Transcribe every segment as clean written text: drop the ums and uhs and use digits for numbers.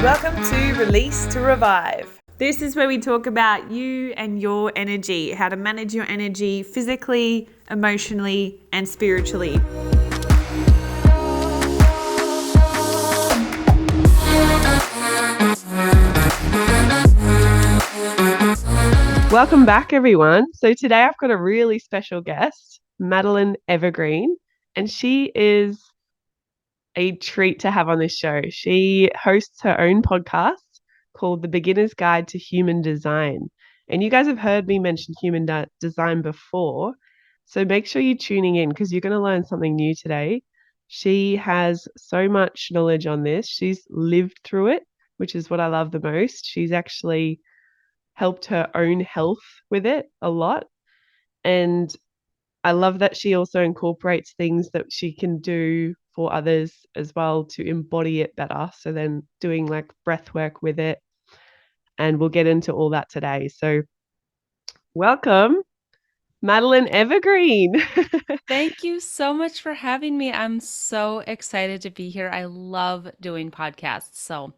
Welcome to Release to Revive. This is where we talk about you and your energy, how to manage your energy physically, emotionally, and spiritually. Welcome back, everyone. So today I've got a really special guest, Madeline Evergreen, and she is a treat to have on this show. She hosts her own podcast called The Beginner's Guide to Human Design. And you guys have heard me mention human design before. So make sure you're tuning in because you're going to learn something new today. She has so much knowledge on this. She's lived through it, which is what I love the most. She's actually helped her own health with it a lot. And I love that she also incorporates things that she can do for others as well to embody it better. So then doing like breath work with it. And we'll get into all that today. So welcome, Madeline Evergreen. Thank you so much for having me. I'm so excited to be here. I love doing podcasts, so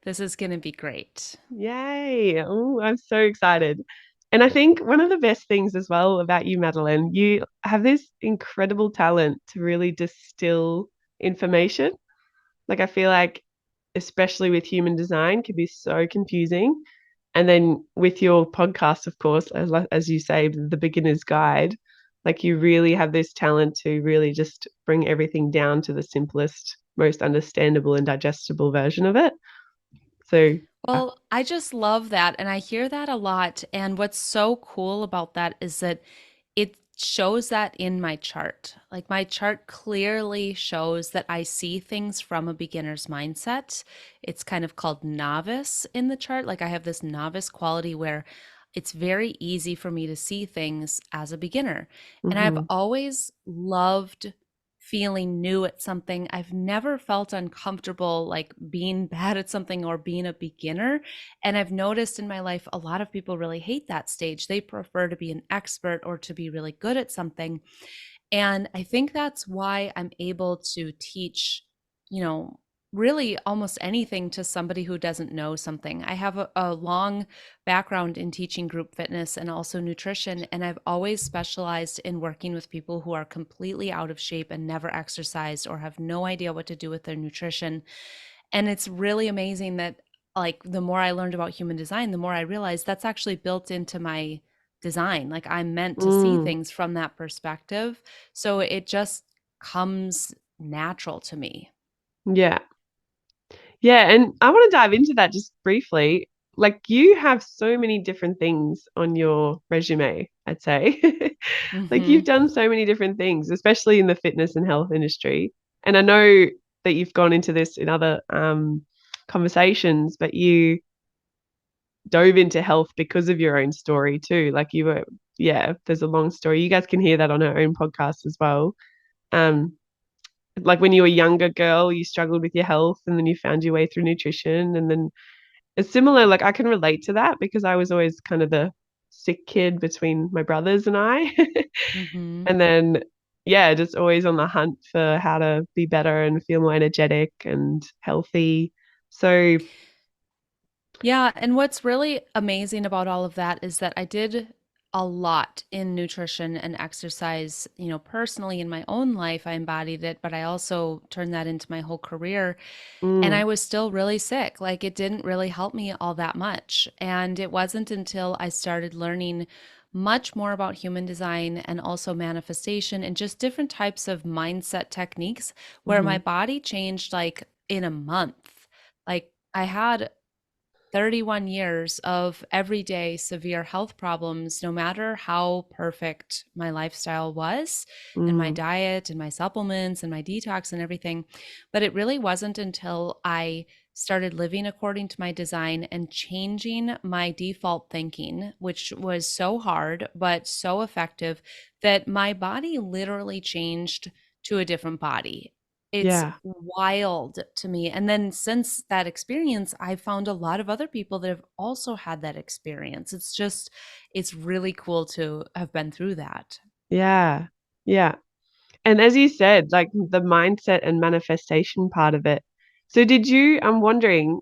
this is going to be great. Yay. Oh, I'm so excited. And I think one of the best things as well about you, Madeline, you have this incredible talent to really distill information. Like I feel like, especially with human design, can be so confusing. And then with your podcast, of course, as you say, the beginner's guide, like you really have this talent to really just bring everything down to the simplest, most understandable and digestible version of it. So, Well, I just love that, and I hear that a lot. And what's so cool about that is that it shows that in my chart. Like my chart clearly shows that I see things from a beginner's mindset. It's kind of called novice in the chart. Like I have this novice quality where it's very easy for me to see things as a beginner. And I've mhm. always loved feeling new at something. I've never felt uncomfortable like being bad at something or being a beginner. And I've noticed in my life, a lot of people really hate that stage. They prefer to be an expert or to be really good at something. And I think that's why I'm able to teach, you know, really almost anything to somebody who doesn't know something. I have a long background in teaching group fitness and also nutrition, and I've always specialized in working with people who are completely out of shape and never exercised or have no idea what to do with their nutrition. And it's really amazing that like the more I learned about human design, the more I realized that's actually built into my design. Like I'm meant to see Mm, things from that perspective. So it just comes natural to me. yeah. Yeah. And I want to dive into that just briefly. Like you have so many different things on your resume, I'd say. Like you've Hmm. done so many different things, especially in the fitness and health industry. And I know that you've gone into this in other conversations, but you dove into health because of your own story too. Like you were, yeah, there's a long story. You guys can hear that on her own podcast as well. Um, like when you were a younger girl, you struggled with your health and then you found your way through nutrition. And then it's similar, like I can relate to that because I was always kind of the sick kid between my brothers and I. Hmm. And then, yeah, just always on the hunt for how to be better and feel more energetic and healthy. So, Yeah, and what's really amazing about all of that is that I did a lot in nutrition and exercise, personally in my own life, I embodied it, but I also turned that into my whole career. And I mm, was still really sick. Like it didn't really help me all that much. And it wasn't until I started learning much more about human design and also manifestation and just different types of mindset techniques where my mhm, body changed like in a month. Like I had 31 years of everyday severe health problems, no matter how perfect my lifestyle was, and my mm, diet, and my supplements, and my detox, and everything. But it really wasn't until I started living according to my design and changing my default thinking, which was so hard, but so effective, that my body literally changed to a different body. It's yeah. wild to me. And then since that experience, I've found a lot of other people that have also had that experience. It's really cool to have been through that. Yeah. Yeah. And as you said, like the mindset and manifestation part of it. So did you, I'm wondering,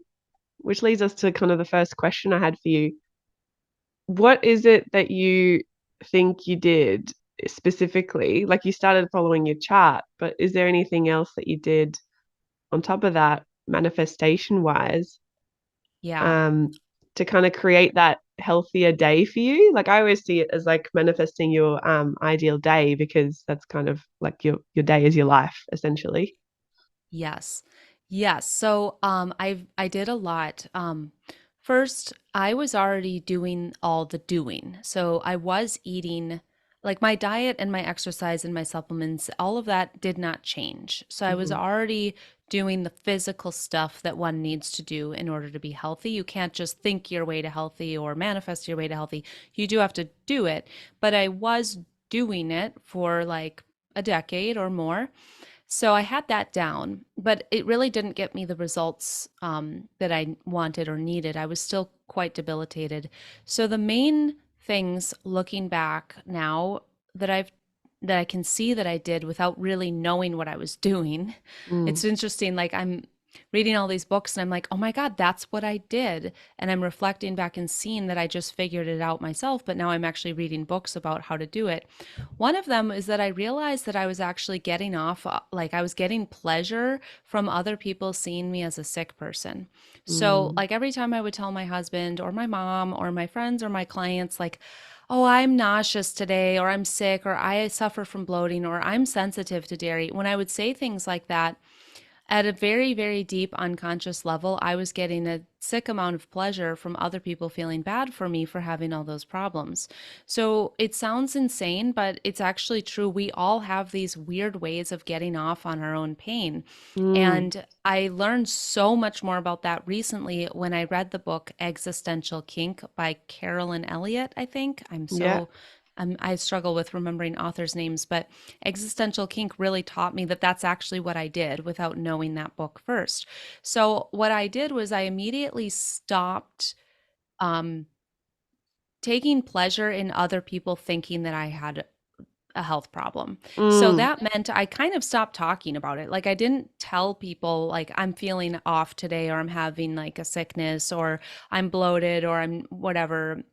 which leads us to kind of the first question I had for you. What is it that you think you did specifically? Like you started following your chart, but is there anything else that you did on top of that, manifestation wise, Yeah. um, to kind of create that healthier day for you? Like I always see it as like manifesting your ideal day because that's kind of like your day is your life essentially. Yes. Yes. So I did a lot. First, I was already doing all the doing. So I was eating like my diet and my exercise and my supplements, all of that did not change. So I was Hmm. already doing the physical stuff that one needs to do in order to be healthy. You can't just think your way to healthy or manifest your way to healthy. You do have to do it. But I was doing it for like a decade or more. So I had that down, but it really didn't get me the results that I wanted or needed. I was still quite debilitated. So the main things looking back now that I can see that I did without really knowing what I was doing. Mm. It's interesting. Like I'm reading all these books and I'm like, oh my God, that's what I did. And I'm reflecting back and seeing that I just figured it out myself, but now I'm actually reading books about how to do it. One of them is that I realized that I was actually getting off, like I was getting pleasure from other people seeing me as a sick person. So, Mm. like every time I would tell my husband or my mom or my friends or my clients, like, oh, I'm nauseous today, or I'm sick, or I suffer from bloating, or I'm sensitive to dairy, when I would say things like that, at a very, very deep unconscious level, I was getting a sick amount of pleasure from other people feeling bad for me for having all those problems. So it sounds insane, but it's actually true. We all have these weird ways of getting off on our own pain. Mm. And I learned so much more about that recently when I read the book Existential Kink by Carolyn Elliott, I think. Yeah. I struggle with remembering authors' names, but Existential Kink really taught me that that's actually what I did without knowing that book first. So, what I did was I immediately stopped um, taking pleasure in other people thinking that I had a health problem. So Mm. that meant I kind of stopped talking about it. Like I didn't tell people like I'm feeling off today or I'm having like a sickness or I'm bloated or I'm whatever.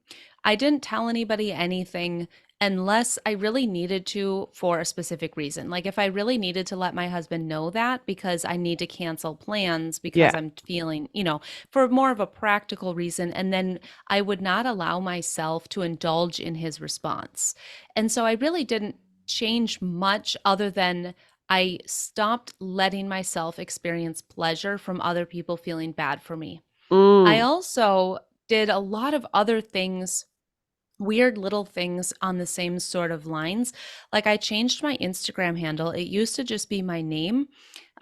I didn't tell anybody anything unless I really needed to for a specific reason. Like if I really needed to let my husband know that because I need to cancel plans because Yeah. I'm feeling, for more of a practical reason. And then I would not allow myself to indulge in his response. And so I really didn't change much other than I stopped letting myself experience pleasure from other people feeling bad for me. I Mm. also did a lot of other things, weird little things on the same sort of lines. Like I changed my Instagram handle. It used to just be my name.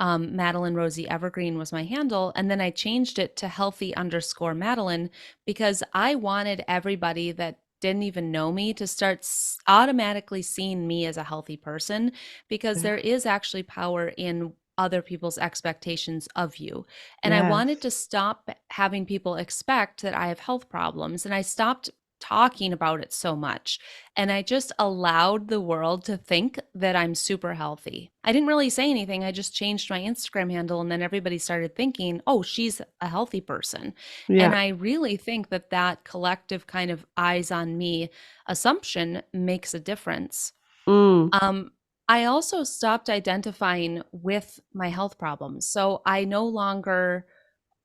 Madeline Rosie Evergreen was my handle. And then I changed it to healthy_Madeline because I wanted everybody that didn't even know me to start automatically seeing me as a healthy person because Yeah. there is actually power in other people's expectations of you. And I Yes. wanted to stop having people expect that I have health problems. And I stopped talking about it so much. And I just allowed the world to think that I'm super healthy. I didn't really say anything. I just changed my Instagram handle. And then everybody started thinking, oh, she's a healthy person. And Yeah. I really think that that collective kind of eyes on me assumption makes a difference. Mm. Um, I also stopped identifying with my health problems. So I no longer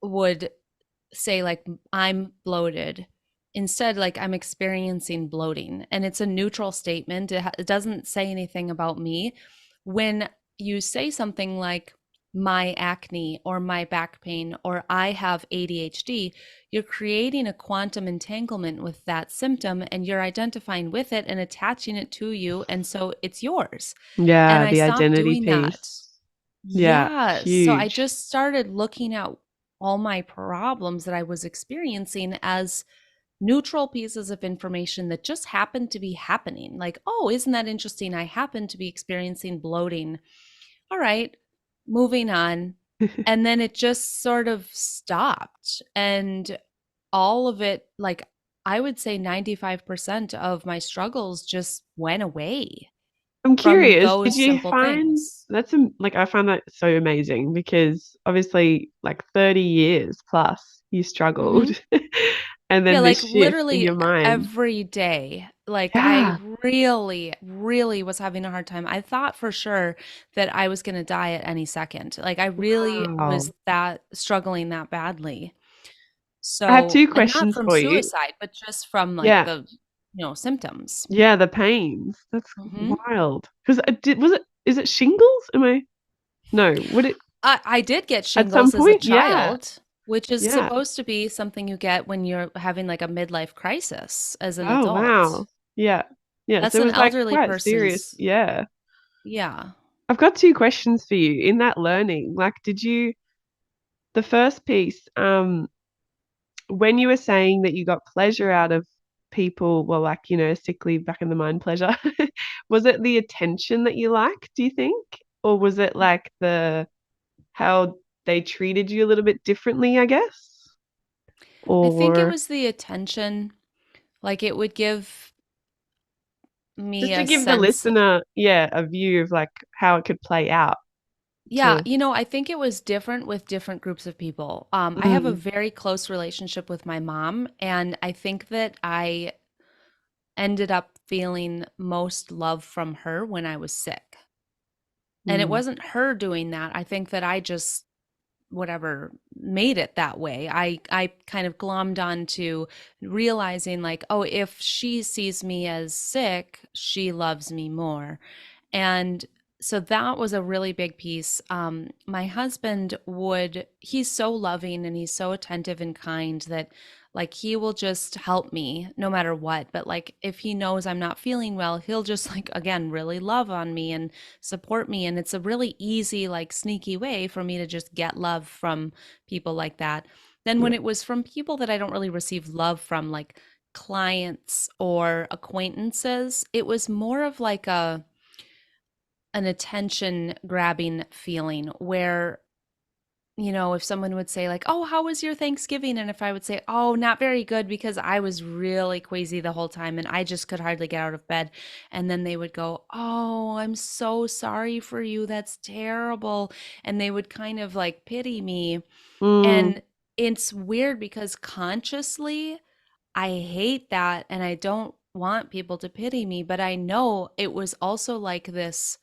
would say like I'm bloated. Instead, like I'm experiencing bloating, and it's a neutral statement. It doesn't say anything about me. When you say something like my acne or my back pain or I have ADHD, you're creating a quantum entanglement with that symptom and you're identifying with it and attaching it to you. And so it's yours. And Yeah, I the stopped identity doing that. piece. Yeah, Yeah. So I huge. just started looking at all my problems that I was experiencing as neutral pieces of information that just happened to be happening. Like, oh, isn't that interesting? I happen to be experiencing bloating. All right, moving on. And then it just sort of stopped. And all of it, like, I would say 95% of my struggles just went away. I'm from curious, did those you simple find things. like I find that so amazing because obviously like 30 years plus you struggled Mhm. and Yeah, then this like shift in literally your mind. every day. Like I Yeah. really, really was having a hard time. I thought for sure that I was going to die at any second. Like I really Wow. was that struggling that badly. I have So, two and not questions from for you. suicide, but just from like Yeah. the, symptoms. Yeah, the pains. That's Hmm. wild. Because is it shingles? Am I no, would it I did get at some shingles as a point? Yeah. child, which is Yeah. supposed to be something you get when you're having like a midlife crisis as an Oh, adult. wow. Yeah. Yeah. So That's it an was like elderly quite serious. person's, Yeah. yeah. I've got two questions for you. In that learning, like, the first piece, when you were saying that you got pleasure out of people, well, like, sickly back in the mind pleasure, was it the attention that you like, do you think? Or was it like how they treated you a little bit differently, I guess? I think it Or was the attention. Like it would give me just to a give the sense. listener, yeah, a view of like how it could play out Yeah, to, I think it was different with different groups of people. I have a mm, very close relationship with my mom, and I think that I ended up feeling most love from her when I was sick. And it mm, wasn't her doing that. I think that I just whatever made it that way. I kind of glommed on to realizing like, oh, if she sees me as sick, she loves me more. And so that was a really big piece. My husband he's so loving and he's so attentive and kind that like he will just help me no matter what. But like if he knows I'm not feeling well, he'll just like, again, really love on me and support me. And it's a really easy, like sneaky way for me to just get love from people like that. Then when yeah, it was from people that I don't really receive love from, like clients or acquaintances, it was more of like an attention grabbing feeling where if someone would say like, "Oh, how was your Thanksgiving?" and if I would say, "Oh, not very good because I was really queasy the whole time and I just could hardly get out of bed." And then they would go, "Oh, I'm so sorry for you. That's terrible." And they would kind of like pity me. mm, And it's weird because consciously I hate that and I don't want people to pity me, but I know it was also like this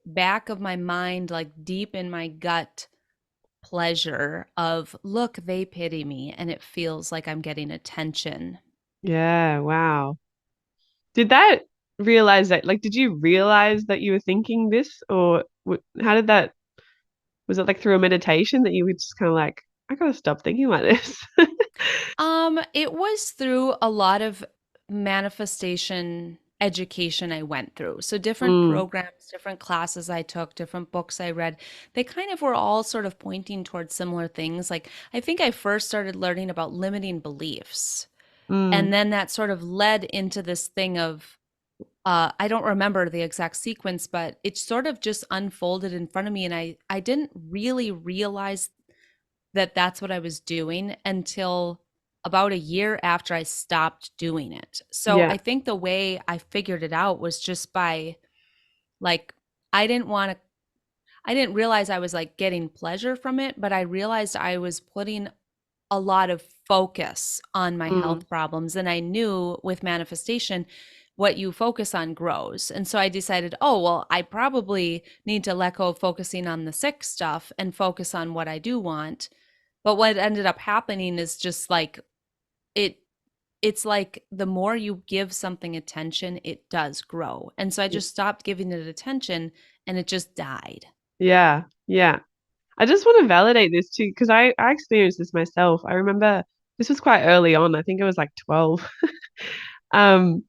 back of my mind, like deep in my gut pleasure of, look, they pity me and it feels like I'm getting attention. yeah, wow. Did that realize that, like, did you realize that you were thinking this, or how did that, was it like through a meditation that you were just kind of like, I gotta stop thinking like this? It was through a lot of manifestation education I went through. So different Mm, programs, different classes I took, different books I read, they kind of were all sort of pointing towards similar things. Like I think I first started learning about limiting beliefs. mm, And then that sort of led into this thing of I don't remember the exact sequence, but it sort of just unfolded in front of me, and I didn't really realize that that's what I was doing until about a year after I stopped doing it. So yeah, I think the way I figured it out was just by like I didn't want to I didn't realize I was like getting pleasure from it, but I realized I was putting a lot of focus on my mm, health problems. And I knew with manifestation, what you focus on grows. And so I decided, oh, well, I probably need to let go of focusing on the sick stuff and focus on what I do want. But what ended up happening is just like it it's like the more you give something attention, it does grow. And so I y- just stopped giving it attention and it just died. yeah, yeah. I just want to validate this too, because I experienced this myself. I remember this was quite early on. I think it was like 12. Um,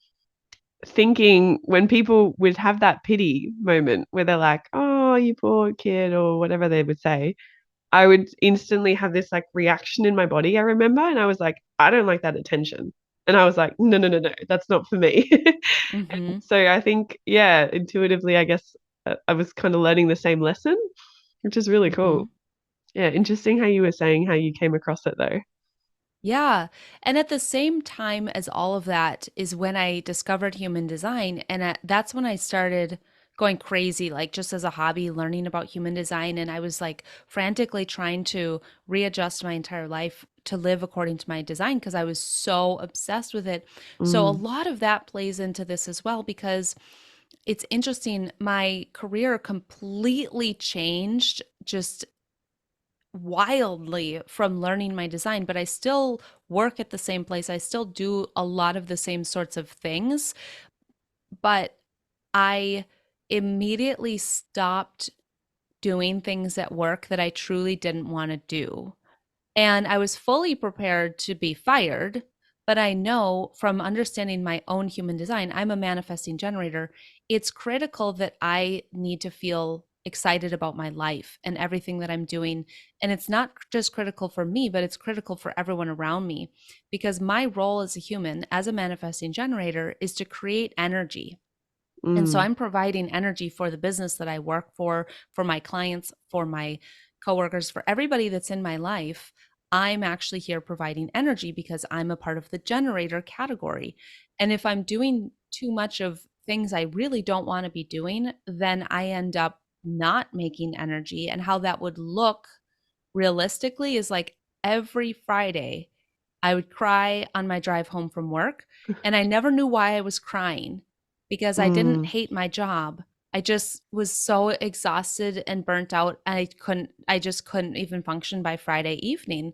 thinking when people would have that pity moment where they're like, "Oh, you poor kid," or whatever they would say, I would instantly have this like reaction in my body, I remember, and I was like, I don't like that attention. And I was like, no, no, no, no, that's not for me. And Mhm. so I think, yeah, intuitively, I guess I was kind of learning the same lesson, which is really cool. Mhm. Yeah, interesting how you were saying how you came across it though. Yeah. And at the same time as all of that is when I discovered human design. And that's when I started going crazy, like just as a hobby, learning about human design. And I was like frantically trying to readjust my entire life to live according to my design because I was so obsessed with it. So a Mm, lot of that plays into this as well because it's interesting. My career completely changed just wildly from learning my design, but I still work at the same place. I still do a lot of the same sorts of things, but I immediately stopped doing things at work that I truly didn't want to do. And I was fully prepared to be fired. But I know from understanding my own human design, I'm a manifesting generator. It's critical that I need to feel excited about my life and everything that I'm doing. And it's not just critical for me, but it's critical for everyone around me because my role as a human, as a manifesting generator, is to create energy. And so mm, I'm providing energy for the business that I work for my clients, for my coworkers, for everybody that's in my life. I'm actually here providing energy because I'm a part of the generator category. And if I'm doing too much of things I really don't want to be doing, then I end up not making energy. And how that would look realistically is like every Friday, I would cry on my drive home from work. And I never knew why I was crying because I didn't mm. hate my job. I just was so exhausted and burnt out. I just couldn't even function by Friday evening.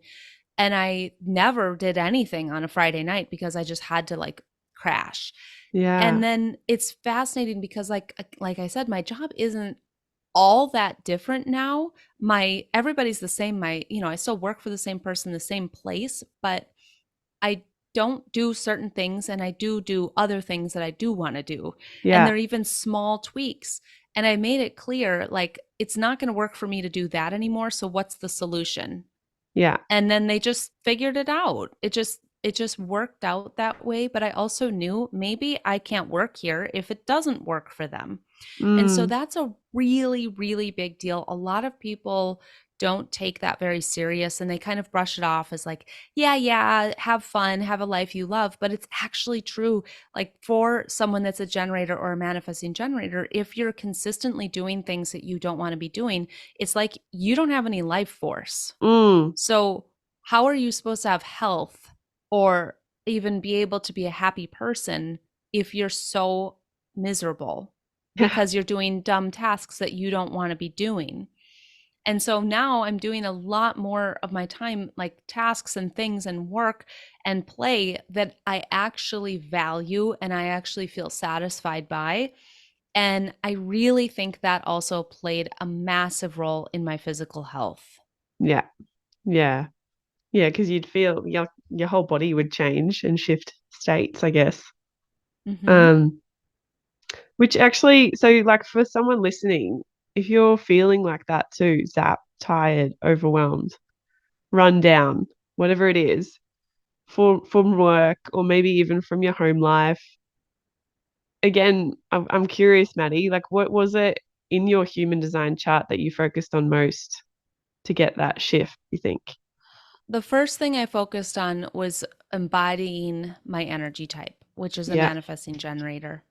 And I never did anything on a Friday night because I just had to like crash. And Yeah. then it's fascinating because like I said, my job isn't all that different now. My everybody's the same. I still work for the same person, the same place, but I don't do certain things and I do other things that I do want to do. And Yeah. they're even small tweaks. And I made it clear like it's not going to work for me to do that anymore. So what's the solution? Yeah. And then they just figured it out. It just worked out that way, but I also knew maybe I can't work here if it doesn't work for them. And so Mm. that's a really, really big deal. A lot of people don't take that very serious and they kind of brush it off as like, yeah, yeah, have fun, have a life you love. But it's actually true. Like for someone that's a generator or a manifesting generator, if you're consistently doing things that you don't want to be doing, it's like you don't have any life force. Mm. So, how are you supposed to have health or even be able to be a happy person if you're so miserable Yeah. because you're doing dumb tasks that you don't want to be doing? And so now I'm doing a lot more of my time, like tasks and things and work and play that I actually value and I actually feel satisfied by. And I really think that also played a massive role in my physical health. Yeah. Yeah. Yeah, because you'd feel your whole body would change and shift states, I guess. Hmm. Um, which actually, so like for someone listening, if you're feeling like that too, zapped, tired, overwhelmed, run down, whatever it is, from work or maybe even from your home life. Again, I'm curious, Maddie, like what was it in your human design chart that you focused on most to get that shift, you think? The first thing I focused on was embodying my energy type, which is a Yeah. manifesting generator.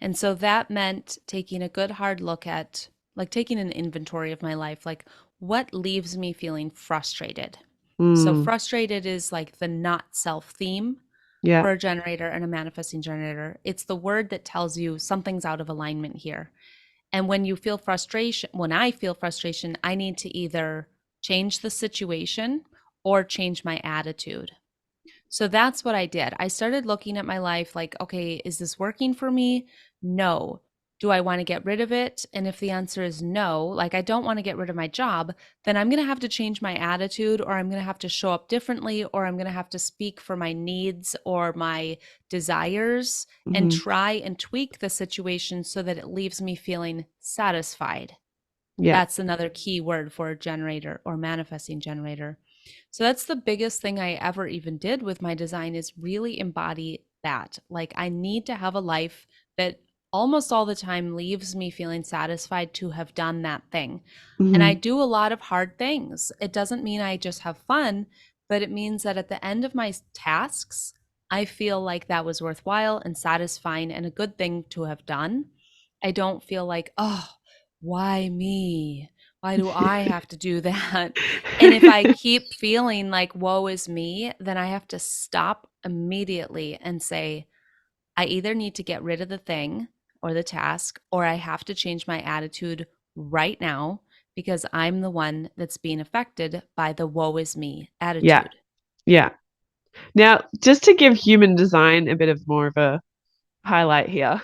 And so that meant taking a good hard look at, like, taking an inventory of my life, like, what leaves me feeling frustrated? So, Mm, frustrated is like the not self theme yeah. for a generator and a manifesting generator. It's the word that tells you something's out of alignment here. And when I feel frustration, I need to either change the situation or change my attitude. So that's what I did. I started looking at my life like, okay, is this working for me? No. Do I want to get rid of it? And if the answer is no, like I don't want to get rid of my job, then I'm going to have to change my attitude, or I'm going to have to show up differently, or I'm going to have to speak for my needs or my desires and Hmm. try and tweak the situation so that it leaves me feeling satisfied. Yeah. That's another key word for a generator or manifesting generator. So that's the biggest thing I ever even did with my design is really embody that. Like I need to have a life that almost all the time leaves me feeling satisfied to have done that thing. And I Hmm. do a lot of hard things. It doesn't mean I just have fun, but it means that at the end of my tasks, I feel like that was worthwhile and satisfying and a good thing to have done. I don't feel like, oh, why me? Why do I have to do that? And if I keep feeling like woe is me, then I have to stop immediately and say, I either need to get rid of the thing or the task, or I have to change my attitude right now because I'm the one that's being affected by the woe is me Yeah. attitude. Yeah. Now, just to give human design a bit of more of a highlight here,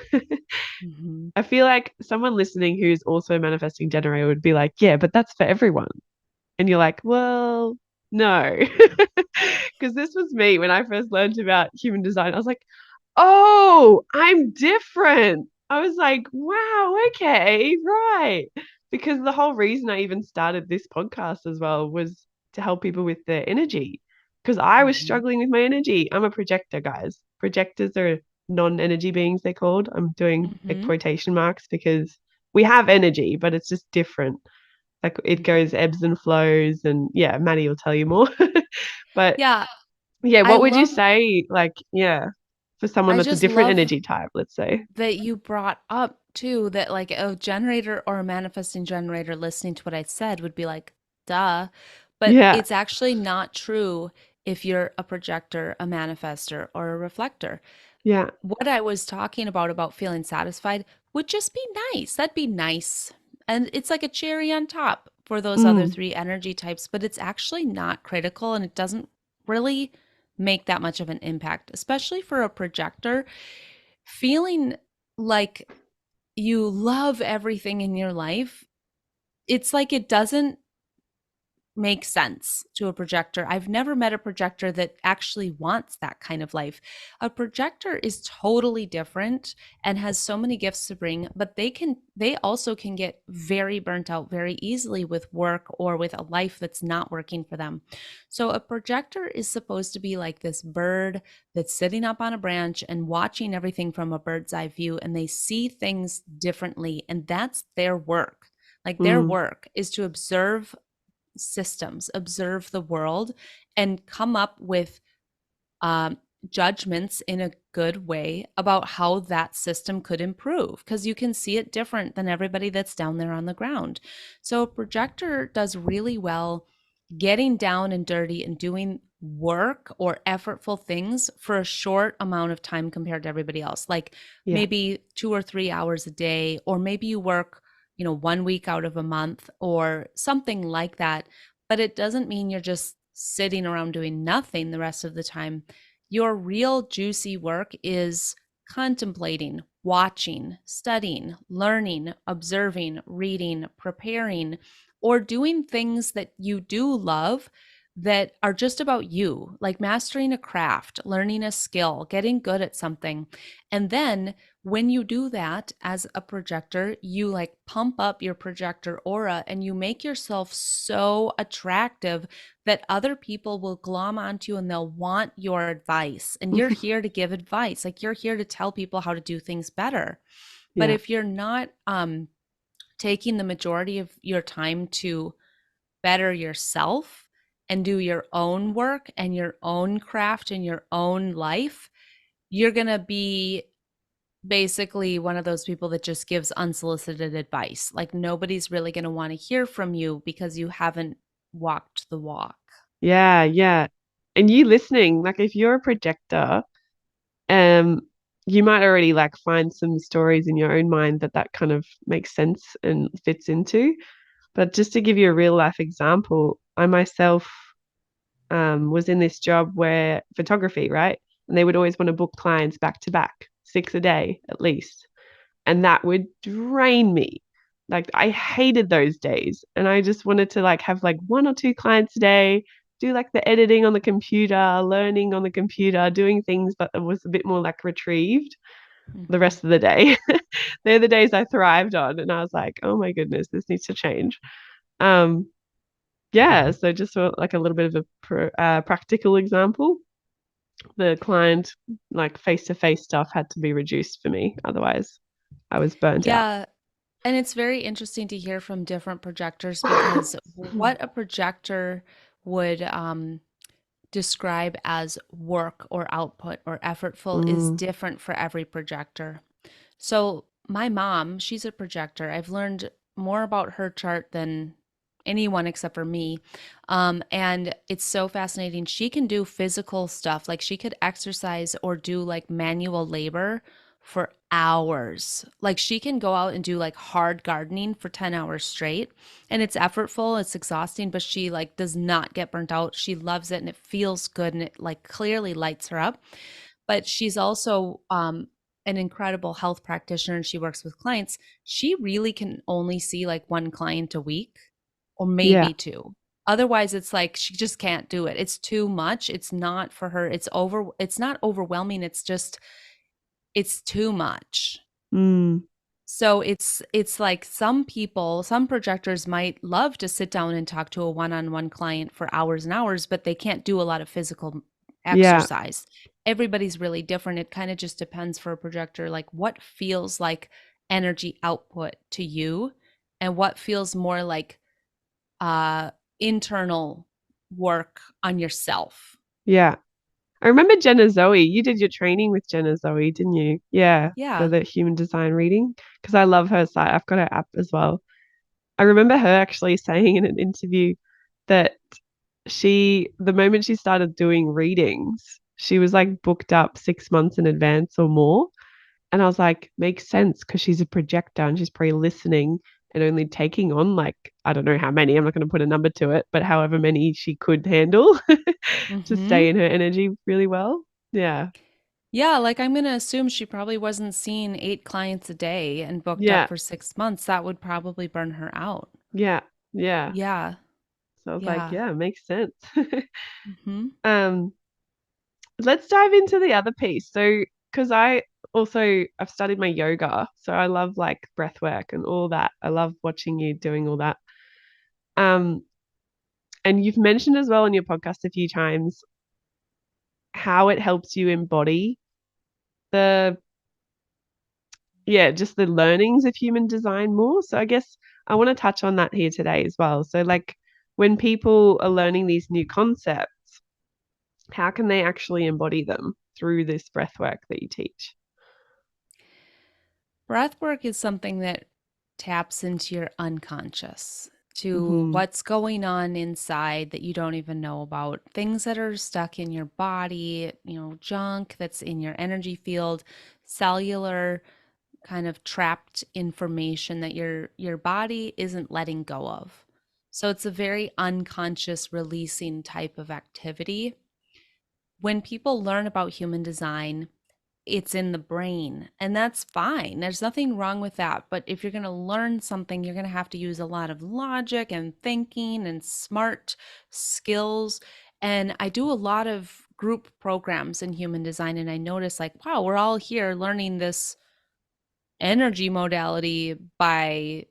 Mm-hmm. I feel like someone listening who's also a manifesting generator would be like, yeah, but that's for everyone. And you're like, well, no. Because this was me when I first learned about human design. I was like, oh, I'm different. I was like, wow, okay, right. Because the whole reason I even started this podcast as well was to help people with their energy. Because I was Mm-hmm. struggling with my energy. I'm a projector, guys. Projectors are non-energy beings, they're called. I'm doing like Mm-hmm. quotation marks because we have energy, but it's just different. Like it goes ebbs and flows, and yeah, Maddie will tell you more. But Yeah, yeah, I what would you love, say, like, yeah, for someone I that's a just different love energy type, let's say? that you brought up too that like a generator or a manifesting generator listening to what I said would be like, duh. But Yeah, it's actually not true if you're a projector, a manifester, or a reflector. yeah, What I was talking about feeling satisfied would just be nice. That'd be nice. And it's like a cherry on top for those other mm, three energy types, but it's actually not critical and it doesn't really make that much of an impact, especially for a projector. Feeling like you love everything in your life, it's like it doesn't make sense to a projector. I've never met a projector that actually wants that kind of life. A projector is totally different and has so many gifts to bring, but they also can get very burnt out very easily with work or with a life that's not working for them. So a projector is supposed to be like this bird that's sitting up on a branch and watching everything from a bird's eye view, and they see things differently, and that's their work. Like their mm, work is to observe systems, observe the world, and come up with um, judgments in a good way about how that system could improve because you can see it different than everybody that's down there on the ground. So a projector does really well getting down and dirty and doing work or effortful things for a short amount of time compared to everybody else, like yeah, maybe 2 or 3 hours a day, or maybe you work 1 week out of a month or something like that. But it doesn't mean you're just sitting around doing nothing the rest of the time. Your real juicy work is contemplating, watching, studying, learning, observing, reading, preparing, or doing things that you do love that are just about you, like mastering a craft, learning a skill, getting good at something. And then when you do that as a projector, you like pump up your projector aura and you make yourself so attractive that other people will glom onto you and they'll want your advice. And you're here to give advice. Like you're here to tell people how to do things better. But yeah, if you're not taking the majority of your time to better yourself and do your own work and your own craft and your own life, you're going to be basically one of those people that just gives unsolicited advice. Like nobody's really going to want to hear from you because you haven't walked the walk. yeah, yeah. And you listening, like if you're a projector, um, you might already like find some stories in your own mind that kind of makes sense and fits into. But just to give you a real life example, I myself was in this job where photography, right? And they would always want to book clients back to back, 6 a day at least. And that would drain me. Like I hated those days. And I just wanted to like have like one or two clients a day, do like the editing on the computer, learning on the computer, doing things, but it was a bit more like retrieved the Mm-hmm. rest of the day. They're the days I thrived on. And I was like, oh my goodness, this needs to change. Um, yeah, so just for like a little bit of a practical example, the client like face-to-face stuff had to be reduced for me. Otherwise, I was burnt out. Yeah. And it's very interesting to hear from different projectors because what a projector would describe as work or output or effortful is different for every projector. So my mom, she's a projector. I've learned more about her chart than anyone except for me. And it's so fascinating. She can do physical stuff. Like she could exercise or do like manual labor for hours. Like she can go out and do like hard gardening for 10 hours straight. And it's effortful, it's exhausting, but she like does not get burnt out. She loves it and it feels good and it like clearly lights her up. But she's also an incredible health practitioner and she works with clients. She really can only see like one client a week or Yeah. maybe two. Otherwise, it's like she just can't do it. It's too much. It's not for her. It's not overwhelming. It's too much. Mm. So it's like some people, some projectors might love to sit down and talk to a one-on-one client for hours and hours, but they can't do a lot of physical Yeah. exercise. Everybody's really different. It kind of just depends for a projector, like what feels like energy output to you and what feels more like internal work on yourself. Yeah. I remember Jenna Zoe. You did your training with Jenna Zoe, didn't you? Yeah, for Yeah. the human design reading. Because I love her site. I've got her app as well. I remember her actually saying in an interview that the moment she started doing readings, she was like booked up 6 months in advance or more. And I was like, makes sense because she's a projector and she's probably listening and only taking on like, I don't know how many, I'm not going to put a number to it, but however many she could handle to stay Mhm. in her energy really well. Yeah. Yeah, like I'm going to assume she probably wasn't seeing 8 clients a day and booked up Yeah. for 6 months. That would probably burn her out. Yeah. Yeah. Yeah. So I was like, Yeah. yeah, makes sense. Mhm. um, let's dive into the other piece. So, because I've studied my yoga, so I love like breath work and all that. I love watching you doing all that. Um, and you've mentioned as well in your podcast a few times how it helps you embody the, yeah, just the learnings of human design more. So I guess I want to touch on that here today as well. So like when people are learning these new concepts, how can they actually embody them through this breath work that you teach? Breath work is something that taps into your unconscious, to Mm-hmm. what's going on inside that you don't even know about, things that are stuck in your body, junk that's in your energy field, cellular kind of trapped information that your body isn't letting go of. So it's a very unconscious releasing type of activity. When people learn about human design, it's in the brain, and that's fine. There's nothing wrong with that. But if you're going to learn something, you're going to have to use a lot of logic and thinking and smart skills. And I do a lot of group programs in human design, and I notice like, wow, we're all here learning this energy modality by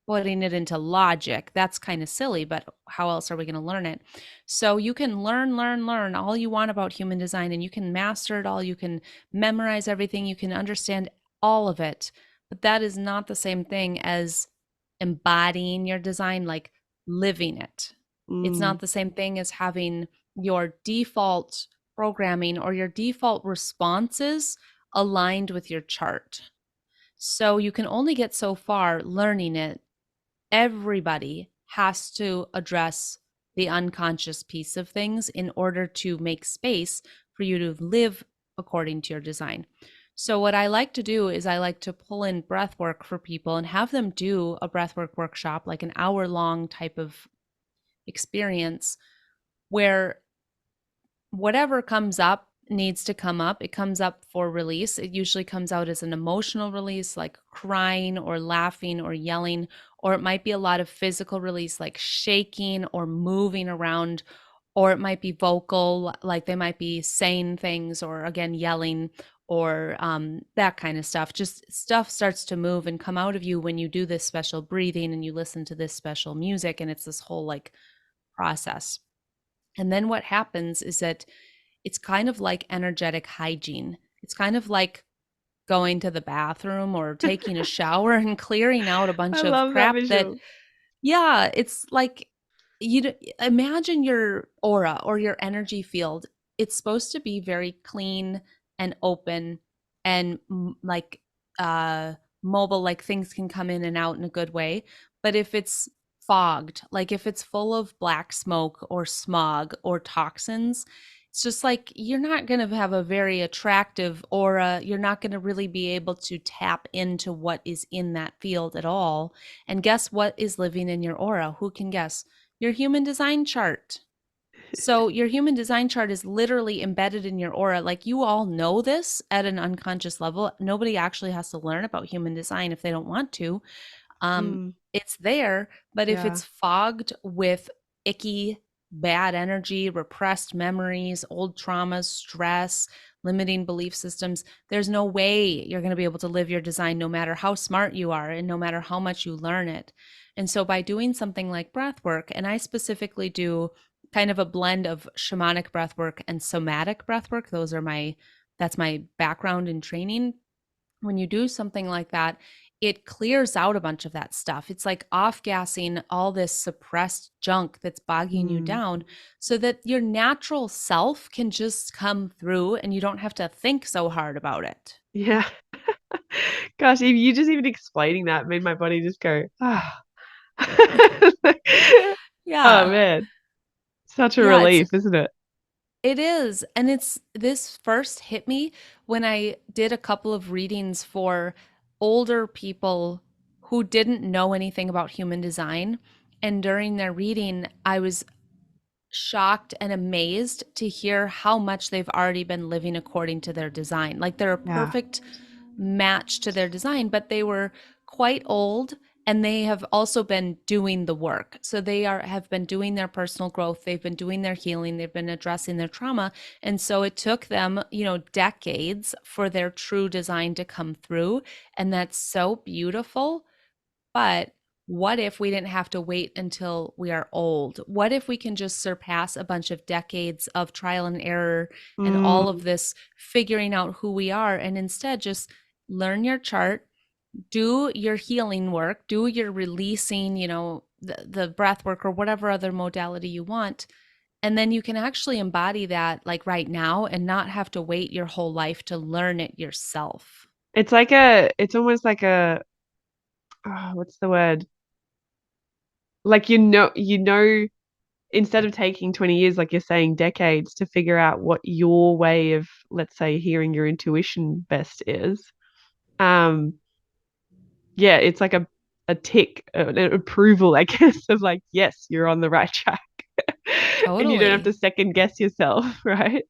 putting it into logic. That's kind of silly, but how else are we going to learn it? So you can learn all you want about human design and you can master it all. You can memorize everything. You can understand all of it. But that is not the same thing as embodying your design, like living it. It's Mm, not the same thing as having your default programming or your default responses aligned with your chart. So you can only get so far learning it. Everybody has to address the unconscious piece of things in order to make space for you to live according to your design. So what I like to do is I like to pull in breath work for people and have them do a breathwork workshop, like an hour long type of experience where whatever comes up needs to come up. It comes up for release. It usually comes out as an emotional release, like crying or laughing or yelling, or it might be a lot of physical release, like shaking or moving around, or it might be vocal, like they might be saying things or again yelling or that kind of stuff. Just stuff starts to move and come out of you when you do this special breathing and you listen to this special music, and it's this whole like process. And then what happens is that it's kind of like energetic hygiene. It's kind of like going to the bathroom or taking a shower and clearing out a I bunch of love that crap that, visual. yeah, it's like Imagine your aura or your energy field. It's supposed to be very clean and open and like uh mobile, like things can come in and out in a good way. But if it's fogged, like if it's full of black smoke or smog or toxins, it's just like you're not going to have a very attractive aura. You're not going to really be able to tap into what is in that field at all. And guess what is living in your aura? Who can guess? Your human design chart. So your human design chart is literally embedded in your aura. Like you all know this at an unconscious level. Nobody actually has to learn about human design if they don't want to. Mm, It's there, but if yeah. it's fogged with icky, bad energy, repressed memories, old traumas, stress, limiting belief systems, there's no way you're going to be able to live your design no matter how smart you are and no matter how much you learn it. And so by doing something like breath work, and I specifically do kind of a blend of shamanic breath work and somatic breath work, that's my background in training. When you do something like that, it clears out a bunch of that stuff. It's like off gassing all this suppressed junk that's bogging you Mm, down so that your natural self can just come through and you don't have to think so hard about it. yeah. Gosh, you just even explaining that made my body just go, ah. Oh Yeah. man, such a Yeah, relief, isn't it? it is. And it's this first hit me when I did a couple of readings for older people who didn't know anything about human design. And during their reading, I was shocked and amazed to hear how much they've already been living according to their design. Like they're a Yeah. perfect match to their design, but they were quite old and they have also been doing the work. So they are have been doing their personal growth, they've been doing their healing, they've been addressing their trauma. And so it took them, decades for their true design to come through. And that's so beautiful. But what if we didn't have to wait until we are old? What if we can just surpass a bunch of decades of trial and error and all Mm, of this figuring out who we are and instead just learn your chart, do your healing work, do your releasing, the breath work or whatever other modality you want. And then you can actually embody that like right now and not have to wait your whole life to learn it yourself. it's almost like what's the word? Like instead of taking 20 years, like you're saying, decades to figure out what your way of, let's say, hearing your intuition best is. Um, yeah, it's like a tick, an approval, I guess, of like, yes, you're on the right track. And you don't have to Totally. second guess yourself, right?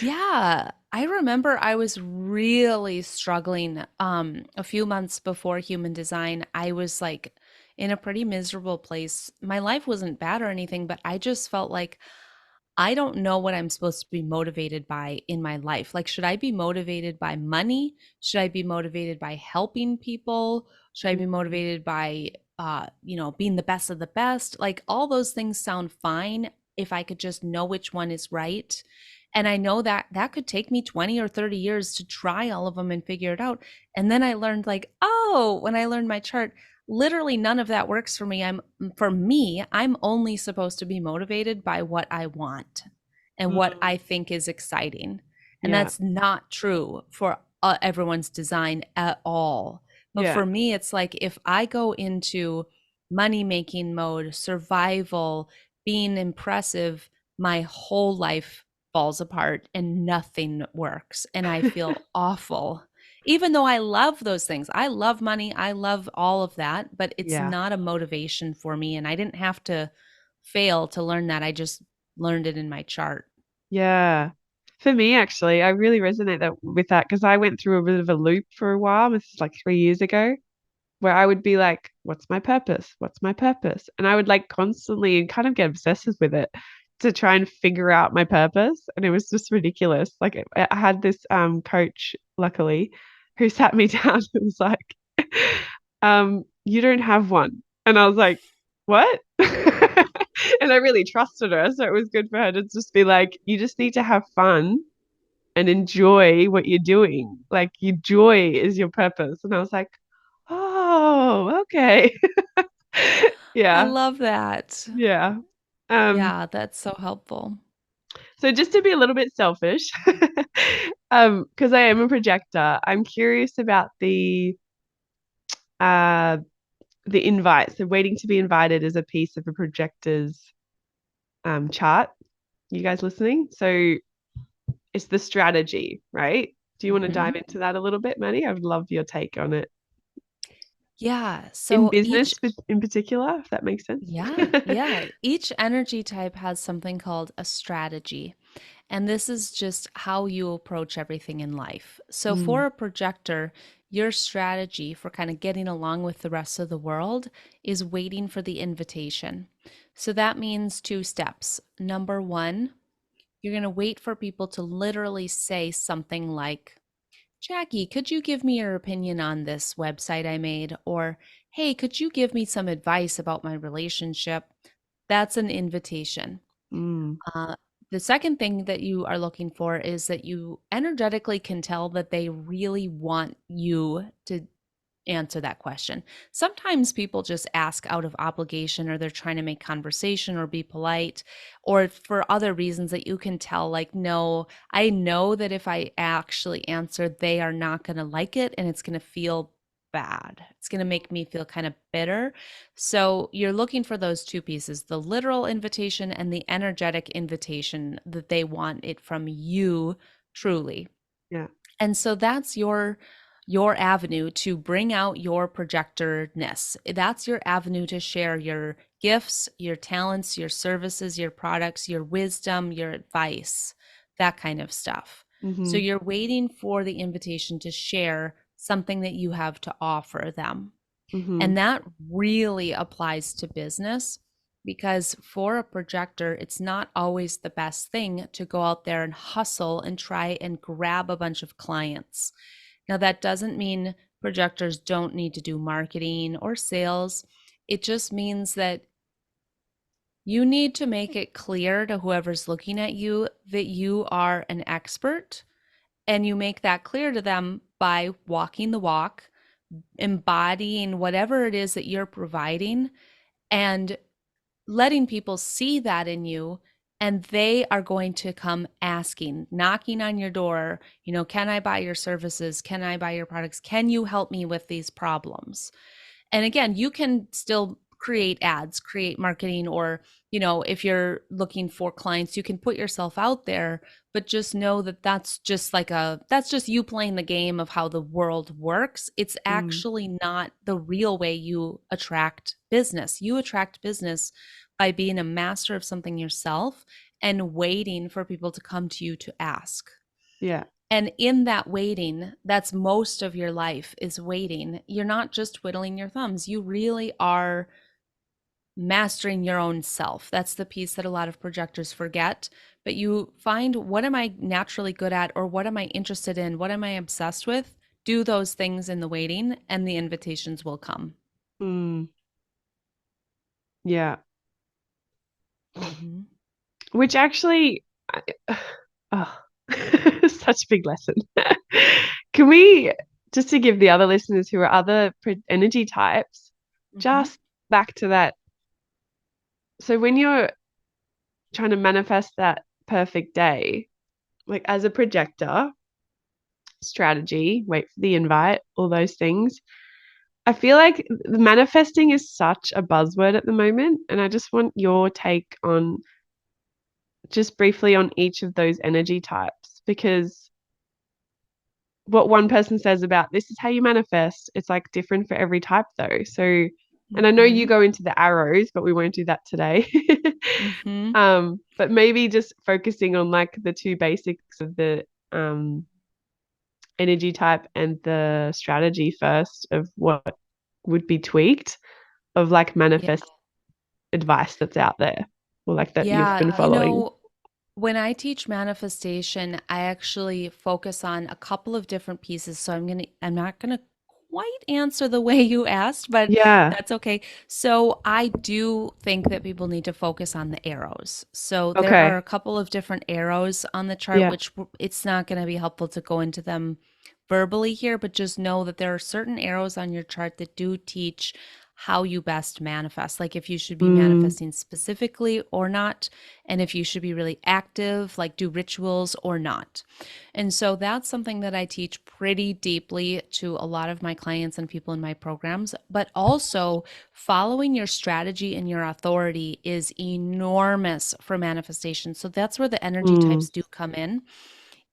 Yeah, I remember I was really struggling a few months before human design. I was like in a pretty miserable place. My life wasn't bad or anything, but I just felt like I don't know what I'm supposed to be motivated by in my life. Like, should I be motivated by money? Should I be motivated by helping people? Should I be Mm, motivated by, being the best of the best? Like, all those things sound fine if I could just know which one is right. And I know that that could take me 20 or 30 years to try all of them and figure it out. And then I learned, like, oh, when I learned my chart, literally none of that works for me. I'm only supposed to be motivated by what I want and what mm, I think is exciting. And yeah, that's not true for everyone's design at all. But yeah, for me, it's like if I go into money making mode, survival, being impressive, my whole life falls apart and nothing works. And I feel awful, even though I love those things. I love money, I love all of that, but it's yeah, not a motivation for me. And I didn't have to fail to learn that. I just learned it in my chart. yeah. For me, actually, I really resonate with that because I went through a bit of a loop for a while. This is like 3 years ago, where I would be like, what's my purpose? What's my purpose? And I would like constantly kind of get obsessive with it to try and figure out my purpose. And it was just ridiculous. Like I had this coach, luckily, who sat me down and was like, you don't have one. And I was like, what? And I really trusted her. So it was good for her to just be like, you just need to have fun and enjoy what you're doing. Like your joy is your purpose. And I was like, oh, okay. I Yeah. love that. Yeah. Um, Yeah, that's so helpful. so just to be a little bit selfish, because I am a projector, I'm curious about uh the invite. So waiting to be invited is a piece of a projector's chart. You guys listening? So it's the strategy, right? Do you want to Hmm. dive into that a little bit, Maddie? I would love your take on it. Yeah. In So each, business in particular, if that makes sense. yeah, each energy type has something called a strategy. And this is just how you approach everything in life. So, Mm, for a projector, your strategy for kind of getting along with the rest of the world is waiting for the invitation. So, that means two steps. Number one, you're going to wait for people to literally say something like, Jackie, could you give me your opinion on this website I made? Or, hey, could you give me some advice about my relationship? That's an invitation. mm, Uh, the second thing that you are looking for is that you energetically can tell that they really want you to answer that question. Sometimes people just ask out of obligation, or they're trying to make conversation or be polite, or for other reasons that you can tell, like, no, I know that if I actually answer, they are not going to like it and it's going to feel bad. It's going to make me feel kind of bitter. So you're looking for those two pieces, the literal invitation and the energetic invitation that they want it from you truly. yeah. And so that's your avenue to bring out your projectorness. That's your avenue to share your gifts, your talents, your services, your products, your wisdom, your advice, that kind of stuff. So Mm-hmm. you're waiting for the invitation to share something that you have to offer them. Mm-hmm. And that really applies to business, because for a projector, it's not always the best thing to go out there and hustle and try and grab a bunch of clients. Now, that doesn't mean projectors don't need to do marketing or sales. It just means that you need to make it clear to whoever's looking at you that you are an expert, and you make that clear to them by walking the walk, embodying whatever it is that you're providing, and letting people see that in you. And they are going to come asking, knocking on your door, can I buy your services? Can I buy your products? Can you help me with these problems? And again, you can still create ads, create marketing, or, if you're looking for clients, you can put yourself out there, but just know that that's just you playing the game of how the world works. It's Mm, actually not the real way you attract business. You attract business by being a master of something yourself and waiting for people to come to you to ask. yeah. And in that waiting, that's most of your life, is waiting. You're not just twiddling your thumbs. You really are mastering your own self. That's the piece that a lot of projectors forget. But you find, what am I naturally good at, or what am I interested in? What am I obsessed with? Do those things in the waiting, and the invitations will come. Mm, yeah. Mm-hmm. Which actually, oh, such a big lesson. Can we, just to give the other listeners who are other energy types, Mm-hmm. just back to that. So when you're trying to manifest that perfect day, like as a projector, strategy, wait for the invite, all those things. I feel like the manifesting is such a buzzword at the moment. And I just want your take on, just briefly, on each of those energy types, because what one person says about this is how you manifest, it's like different for every type though. So, and I know you Mm-hmm. go into the arrows, but we won't do that today. Mm-hmm. But maybe just focusing on like the two basics of the um energy type and the strategy first, of what would be tweaked, of like Yeah. manifest advice that's out there, or like that you've Yeah. been following. When I teach manifestation, I actually focus on a couple of different pieces. So I'm not gonna quite answer the way you asked, but Yeah. that's okay. So I do think that people need to focus on the arrows. So there are Okay. a couple of different arrows on the chart, Yeah. which it's not going to be helpful to go into them verbally here, but just know that there are certain arrows on your chart that do teach how you best manifest, like if you should be Mm, manifesting specifically or not, and if you should be really active, like do rituals or not. And so that's something that I teach pretty deeply to a lot of my clients and people in my programs. But also, following your strategy and your authority is enormous for manifestation. So that's where the energy mm, types do come in.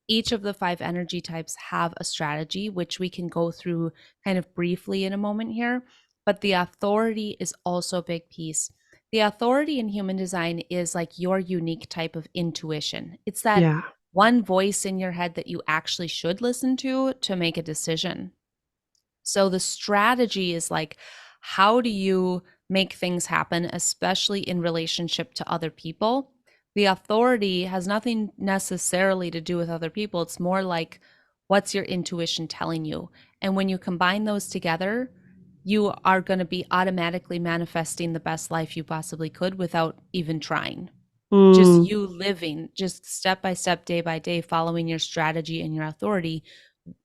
Each of the 5 energy types have a strategy, which we can go through kind of briefly in a moment here. But the authority is also a big piece. The authority in human design is like your unique type of intuition. It's that yeah. one voice in your head that you actually should listen to make a decision. So the strategy is like, how do you make things happen, especially in relationship to other people? The authority has nothing necessarily to do with other people. It's more like, what's your intuition telling you? And when you combine those together, you are going to be automatically manifesting the best life you possibly could without even trying. Just Mm, you living, just step by step, day by day, following your strategy and your authority.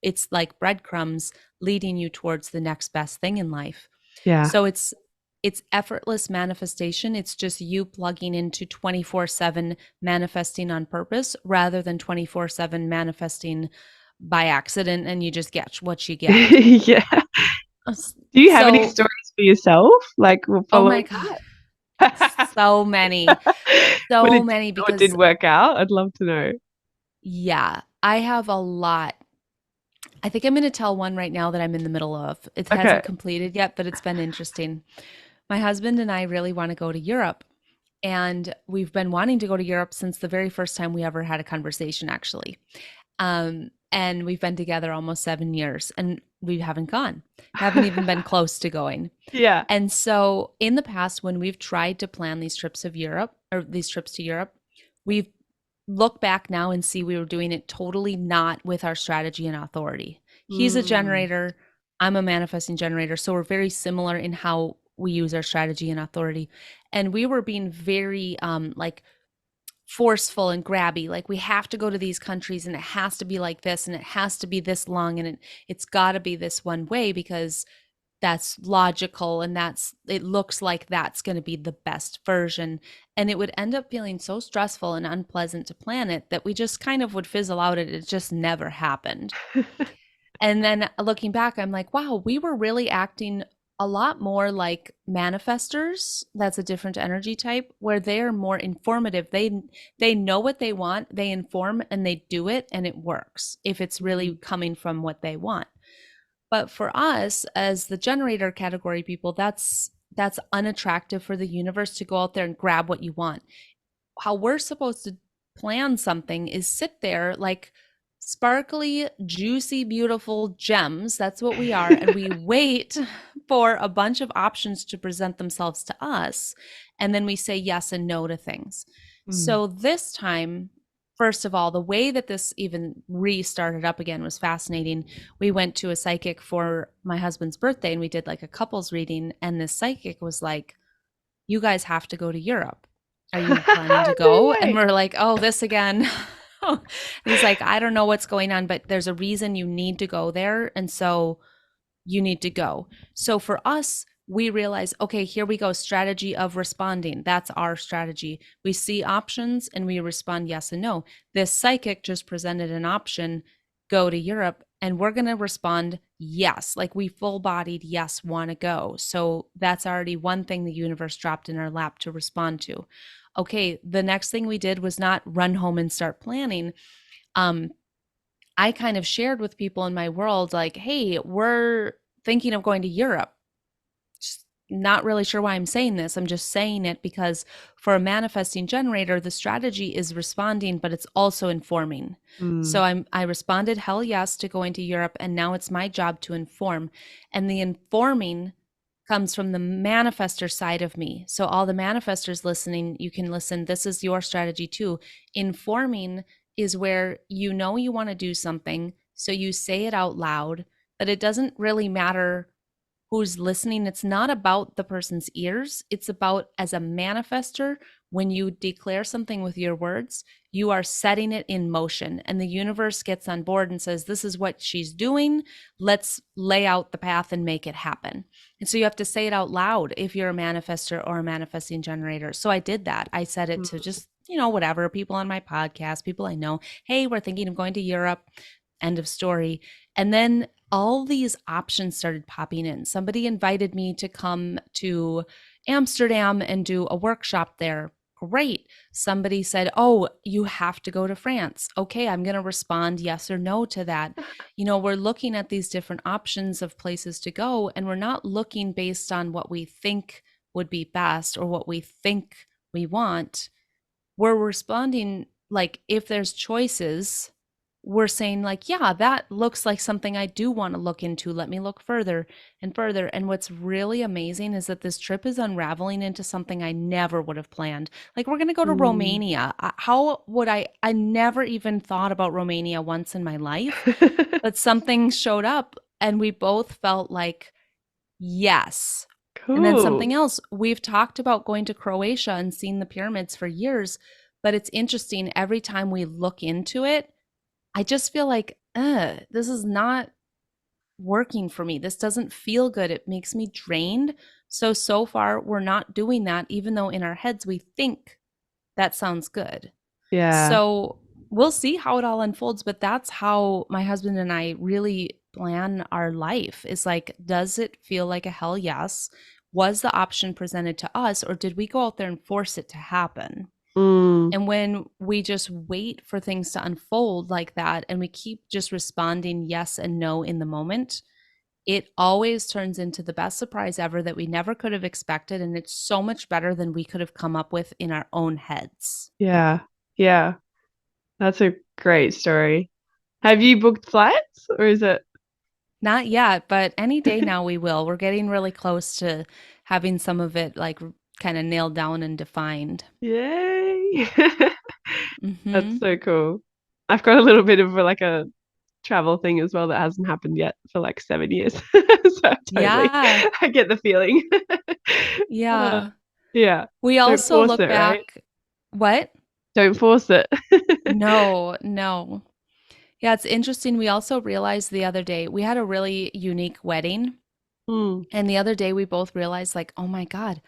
It's like breadcrumbs leading you towards the next best thing in life. yeah. So it's effortless manifestation. It's just you plugging into 24/7 manifesting on purpose rather than 24/7 manifesting by accident and you just get what you get. Yeah. Do you have any So, stories for yourself, like oh my following God, that? so many, What so did many what did because work out? I'd love to know. yeah, I have a lot. I think I'm going to tell one right now that I'm in the middle of. It Okay. hasn't completed yet, but it's been interesting. My husband and I really want to go to Europe. And we've been wanting to go to Europe since the very first time we ever had a conversation, actually. And we've been together almost 7 years and we haven't gone, haven't even been close to going. Yeah. And so in the past, when we've tried to plan these trips of Europe or these trips to Europe, we've looked back now and see we were doing it totally not with our strategy and authority. He's a Mm, generator. I'm a manifesting generator. So we're very similar in how we use our strategy and authority. And we were being very like forceful and grabby. Like we have to go to these countries and it has to be like this and it has to be this long and it's got to be this one way because that's logical and that's it looks like that's going to be the best version, and it would end up feeling so stressful and unpleasant to plan it that we just kind of would fizzle out and it just never happened. And then looking back, I'm like, wow, we were really acting a lot more like manifestors. That's a different energy type where they're more informative. They know what they want, they inform and they do it and it works if it's really mm, coming from what they want. But for us as the generator category people, that's unattractive for the universe to go out there and grab what you want. How we're supposed to plan something is sit there like sparkly, juicy, beautiful gems. That's what we are. And we wait for a bunch of options to present themselves to us. And then we say yes and no to things. mm. So this time, first of all, the way that this even restarted up again was fascinating. We went to a psychic for my husband's birthday and we did like a couples reading. And this psychic was like, you guys have to go to Europe. Are you planning to No go? And way. we're like, oh, this again. And he's like, I don't know what's going on, but there's a reason you need to go there. And so you need to go. So for us, we realize, okay, here we go. Strategy of responding. That's our strategy. We see options and we respond yes and no. This psychic just presented an option, go to Europe, and we're going to respond yes. Like we full bodied, yes, want to go. So that's already one thing the universe dropped in our lap to respond to. Okay, the next thing we did was not run home and start planning. Um, I kind of shared with people in my world, like, hey, we're thinking of going to Europe. Just not really sure why I'm saying this. I'm just saying it because for a manifesting generator, the strategy is responding, but it's also informing. Mm, So I responded hell yes to going to Europe, and now it's my job to inform. And the informing comes from the manifester side of me. So all the manifestors listening, you can listen. This is your strategy too. Informing is where you know you want to do something, so you say it out loud, but it doesn't really matter who's listening, it's not about the person's ears. It's about, as a manifester, when you declare something with your words, you are setting it in motion, and the universe gets on board and says, this is what she's doing. Let's lay out the path and make it happen. And so you have to say it out loud if you're a manifester or a manifesting generator. So I did that. I said it to Mm. just, whatever, people on my podcast, people I know. Hey, we're thinking of going to Europe. End of story. And then all these options started popping in. Somebody invited me to come to Amsterdam and do a workshop there. Great. Somebody said, oh, you have to go to France. Okay, I'm going to respond yes or no to that. We're looking at these different options of places to go, and we're not looking based on what we think would be best or what we think we want. We're responding like, if there's choices, we're saying like, yeah, that looks like something I do want to look into. Let me look further and further. And what's really amazing is that this trip is unraveling into something I never would have planned. Like, we're going to go to Mm. Romania. How would I never even thought about Romania once in my life, but something showed up and we both felt like, yes. And then Cool. something else, we've talked about going to Croatia and seeing the pyramids for years, but it's interesting. Every time we look into it, I just feel like, this is not working for me. This doesn't feel good. It makes me drained. So far, we're not doing that, even though in our heads we think that sounds good. Yeah. So we'll see how it all unfolds, but that's how my husband and I really plan our life. Is like, does it feel like a hell yes? Was the option presented to us, or did we go out there and force it to happen? Mm. And when we just wait for things to unfold like that, and we keep just responding yes and no in the moment, it always turns into the best surprise ever that we never could have expected. And it's so much better than we could have come up with in our own heads. Yeah. Yeah. That's a great story. Have you booked flights or is it? Not yet, but any day now we will. We're getting really close to having some of it like kind of nailed down and defined. Yay. That's Hmm. so cool. I've got a little bit of like a travel thing as well that hasn't happened yet for like 7 years. So totally, Yeah. I get the feeling. Uh, Yeah. yeah. We Don't also force look it, right? back. What? Don't force it. No, no. Yeah, it's interesting. We also realized the other day we had a really unique wedding. Mm, And the other day we both realized, like, oh my God,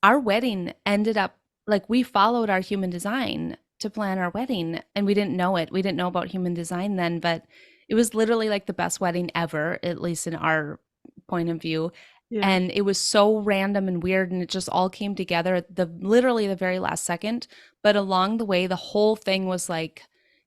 our wedding ended up like we followed our human design to plan our wedding, and we didn't know it. We didn't know about human design then, but it was literally like the best wedding ever, at least in our point of view. yeah. And it was so random and weird, and it just all came together at the literally the very last second. But along the way, the whole thing was like,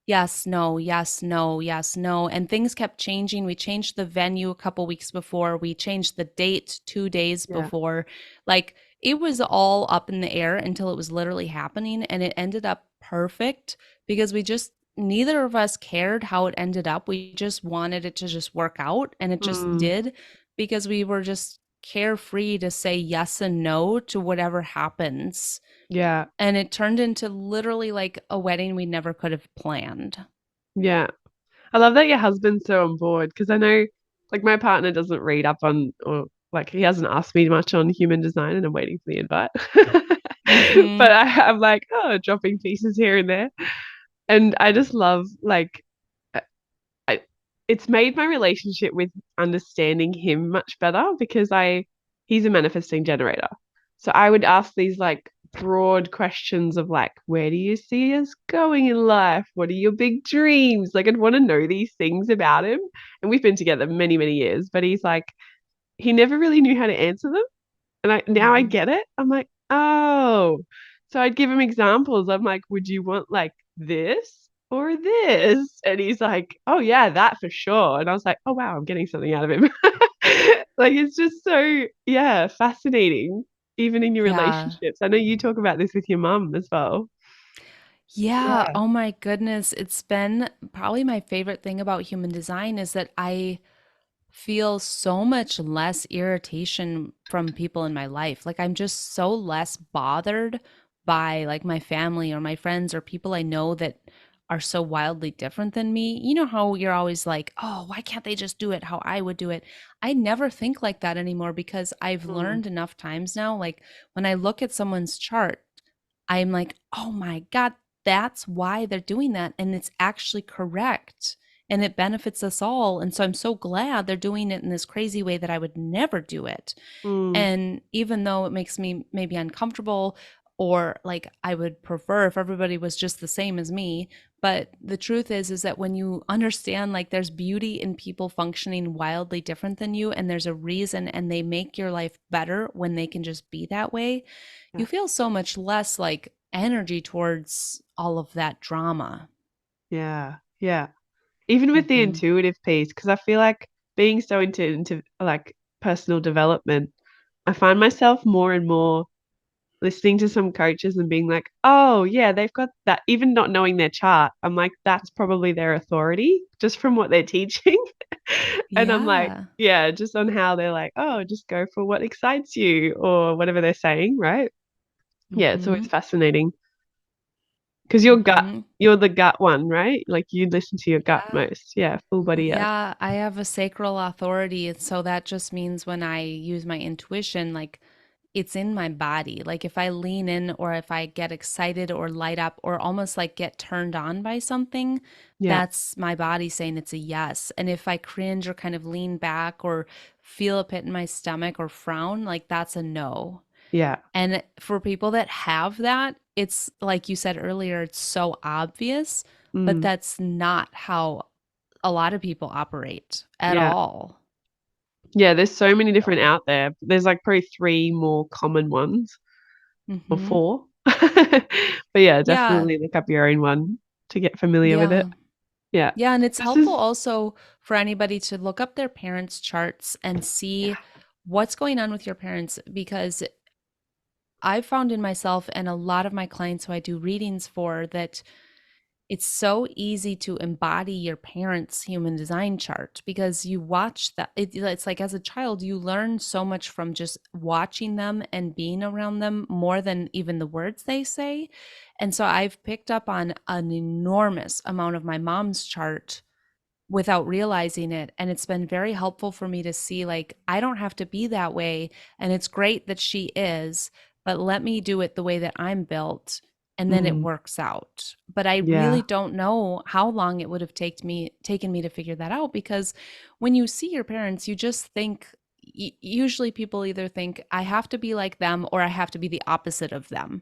yes, no, yes, no, yes, no. And things kept changing. We changed the venue a couple weeks before, we changed the date 2 days Yeah. before. Like, it was all up in the air until it was literally happening. And it ended up perfect because we just, neither of us cared how it ended up. We just wanted it to just work out. And it just Mm, did, because we were just carefree to say yes and no to whatever happens. yeah. And it turned into literally like a wedding we never could have planned. Yeah. I love that your husband's so on board because I know like my partner doesn't read up on or like he hasn't asked me much on human design and I'm waiting for the invite. Hmm. But I'm like, oh, dropping pieces here and there. And I just love like I, I- it's made my relationship with understanding him much better because he's a manifesting generator. So I would ask these like broad questions of like, where do you see us going in life? What are your big dreams? Like I'd want to know these things about him. And we've been together many, many years, but he's like, he never really knew how to answer them. And now I Hmm. get it. I'm like, oh. So I'd give him examples. I'm like, would you want like this or this? And he's like, oh yeah, that for sure. And I was like, oh wow, I'm getting something out of him. Like it's just so, yeah, fascinating, even in your Yeah. relationships. I know you talk about this with your mum as well. Yeah. Yeah. Oh my goodness. It's been probably my favorite thing about human design is that I feel so much less irritation from people in my life. Like, I'm just so less bothered by like my family or my friends or people I know that are so wildly different than me. You know how you're always like, oh, why can't they just do it how I would do it? I never think like that anymore because I've Mm. learned enough times now. Like when I look at someone's chart, I'm like, oh my God, that's why they're doing that. And it's actually correct. And it benefits us all. And so I'm so glad they're doing it in this crazy way that I would never do it. Mm. And even though it makes me maybe uncomfortable, or like I would prefer if everybody was just the same as me, but the truth is that when you understand like there's beauty in people functioning wildly different than you, and there's a reason, and they make your life better when they can just be that way, Yeah. you feel so much less like energy towards all of that drama. Yeah. Yeah. Even with the Mhm. intuitive piece, because I feel like being so into like personal development, I find myself more and more listening to some coaches and being like, oh yeah, they've got that, even not knowing their chart. I'm like, that's probably their authority just from what they're teaching. And I'm like, Yeah. yeah, just on how they're like, oh, just go for what excites you or whatever they're saying, right? Yeah, it's always Mhm. fascinating because Mhm. you're the gut one, right? Like you listen to your gut Yeah. most. Yeah, full body yes. Yeah, I have a sacral authority. And so that just means when I use my intuition, like it's in my body. Like if I lean in, or if I get excited or light up or almost like get turned on by something, Yeah, that's my body saying it's a yes. And if I cringe or kind of lean back or feel a pit in my stomach or frown, like that's a no. yeah. And for people that have that, it's like you said earlier, it's so obvious, but Mm, that's not how a lot of people operate at yeah. all. Yeah, there's so many different So, out there. There's like probably 3 more common ones or mhm. 4. But yeah, Yeah, definitely look up your own one to get familiar with it. yeah. Yeah. Yeah, and it's This helpful is also for anybody to look up their parents' charts and yeah. see what's going on with your parents, because I've found in myself and a lot of my clients who I do readings for that it's so easy to embody your parents' human design chart because you watch that. It's like as a child, you learn so much from just watching them and being around them more than even the words they say. And so I've picked up on an enormous amount of my mom's chart without realizing it. And it's been very helpful for me to see, like, I don't have to be that way. And it's great that she is, but let me do it the way that I'm built. And then it Mm, works out. But I yeah. really don't know how long it would have taken me to figure that out, because when you see your parents, you just think, usually people either think I have to be like them or I have to be the opposite of them.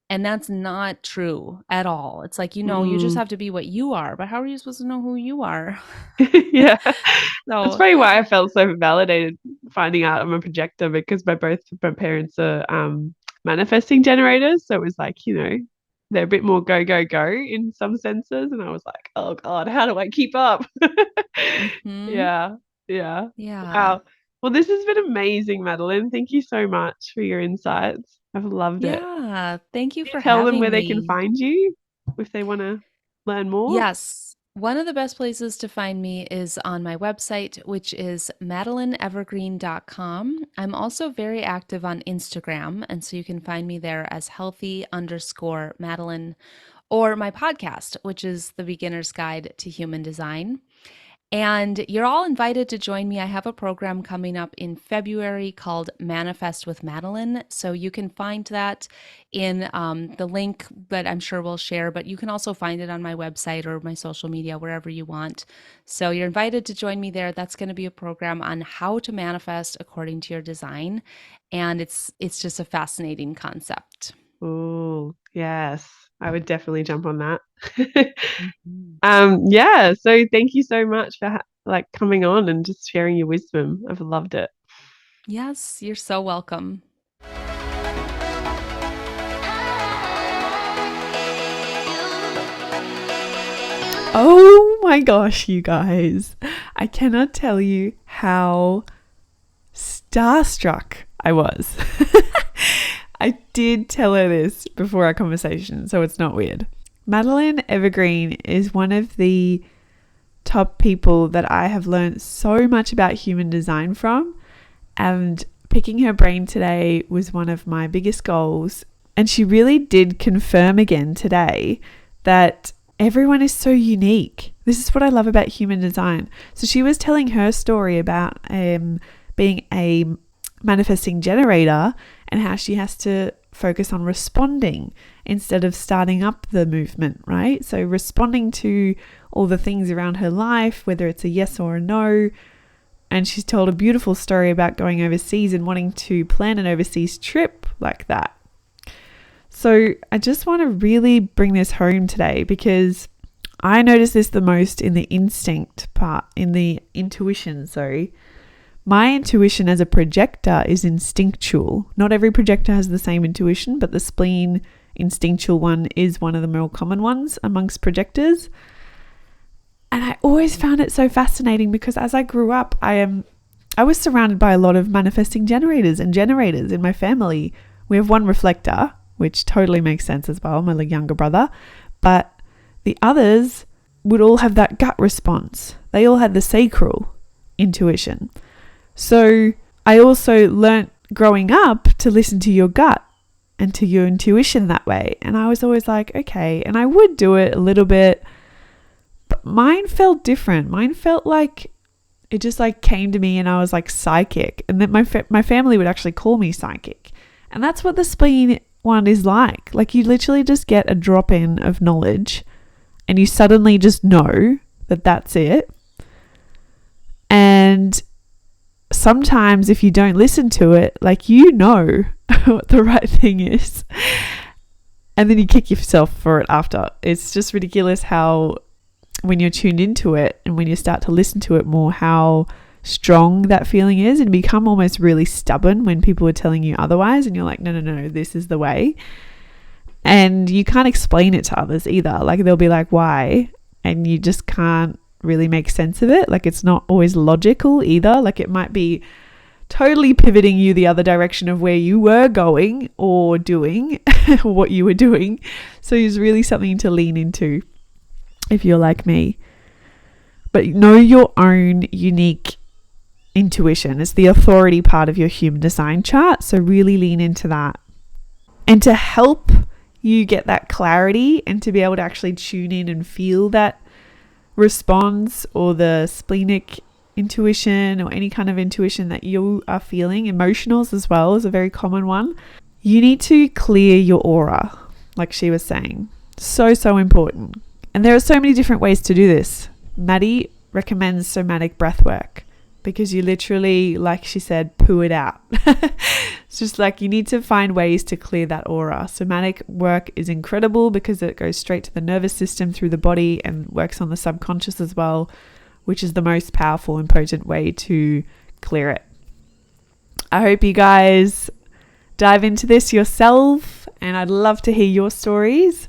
And that's not true at all. It's like, you just Mm. have to be what you are, but how are you supposed to know who you are? Yeah. That's So, probably why I felt so validated finding out I'm a projector because both my parents are manifesting generators. So it was like, they're a bit more go, go, go in some senses. And I was like, oh God, how do I keep up? mhm. Yeah. Yeah. Yeah. Wow. Well, this has been amazing, Madeline. Thank you so much for your insights. I've loved it. Yeah. Thank you Can you for tell them where having they can me. find you if they want to learn more? Yes. One of the best places to find me is on my website, which is madelineevergreen.com. I'm also very active on Instagram, and so you can find me there as healthy_Madeline, or my podcast, which is The Beginner's Guide to Human Design. And you're all invited to join me. I have a program coming up in February called Manifest with Madeline. So you can find that in the link that I'm sure we'll share, but you can also find it on my website or my social media, wherever you want. So you're invited to join me there. That's going to be a program on how to manifest according to your design. And it's just a fascinating concept. Oh, yes. I would definitely jump on that. Mhm. Yeah, so thank you so much for like coming on and just sharing your wisdom. I've loved it. Yes, you're so welcome. Oh my gosh, you guys. I cannot tell you how starstruck I was. I did tell her this before our conversation, so it's not weird. Madeline Evergreen is one of the top people that I have learned so much about human design from, and picking her brain today was one of my biggest goals. And she really did confirm again today that everyone is so unique. This is what I love about human design. So she was telling her story about being a manifesting generator and how she has to focus on responding instead of starting up the movement, right? So responding to all the things around her life, whether it's a yes or a no. And she's told a beautiful story about going overseas and wanting to plan an overseas trip like that. So I just want to really bring this home today, because I notice this the most in the instinct part, in the intuition, sorry. My intuition as a projector is instinctual. Not every projector has the same intuition, but the spleen instinctual one is one of the more common ones amongst projectors. And I always found it so fascinating, because as I grew up, I was surrounded by a lot of manifesting generators and generators in my family. We have one reflector, which totally makes sense as well, my younger brother. But the others would all have that gut response. They all had the sacral intuition. So I also learnt growing up to listen to your gut and to your intuition that way. And I was always like, okay. And I would do it a little bit, but mine felt different. Mine felt like it just like came to me and I was like psychic. And then my family would actually call me psychic. And that's what the spleen one is like. Like you literally just get a drop in of knowledge and you suddenly just know that that's it. And sometimes if you don't listen to it, like you know what the right thing is. And then you kick yourself for it after. It's just ridiculous how when you're tuned into it and when you start to listen to it more, how strong that feeling is, and become almost really stubborn when people are telling you otherwise, and you're like, no, this is the way. And you can't explain it to others either. Like they'll be like, why? And you just can't really make sense of it. Like it's not always logical either. Like it might be totally pivoting you the other direction of where you were going or doing what you were doing. So it's really something to lean into if you're like me. But know your own unique intuition. It's the authority part of your human design chart. So really lean into that. And to help you get that clarity and to be able to actually tune in and feel that response or the splenic intuition or any kind of intuition that you are feeling, emotionals as well is a very common one. You need to clear your aura, like she was saying. So important. And there are so many different ways to do this. Maddie recommends somatic breathwork, because you literally, like she said, poo it out. It's just like you need to find ways to clear that aura. Somatic work is incredible because it goes straight to the nervous system through the body and works on the subconscious as well, which is the most powerful and potent way to clear it. I hope you guys dive into this yourself, and I'd love to hear your stories.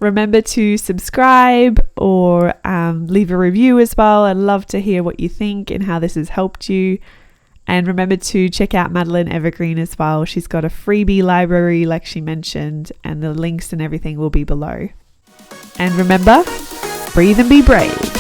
Remember to subscribe or leave a review as well. I'd love to hear what you think and how this has helped you. And remember to check out Madeline Evergreen as well. She's got a freebie library like she mentioned, and the links and everything will be below. And remember, breathe and be brave.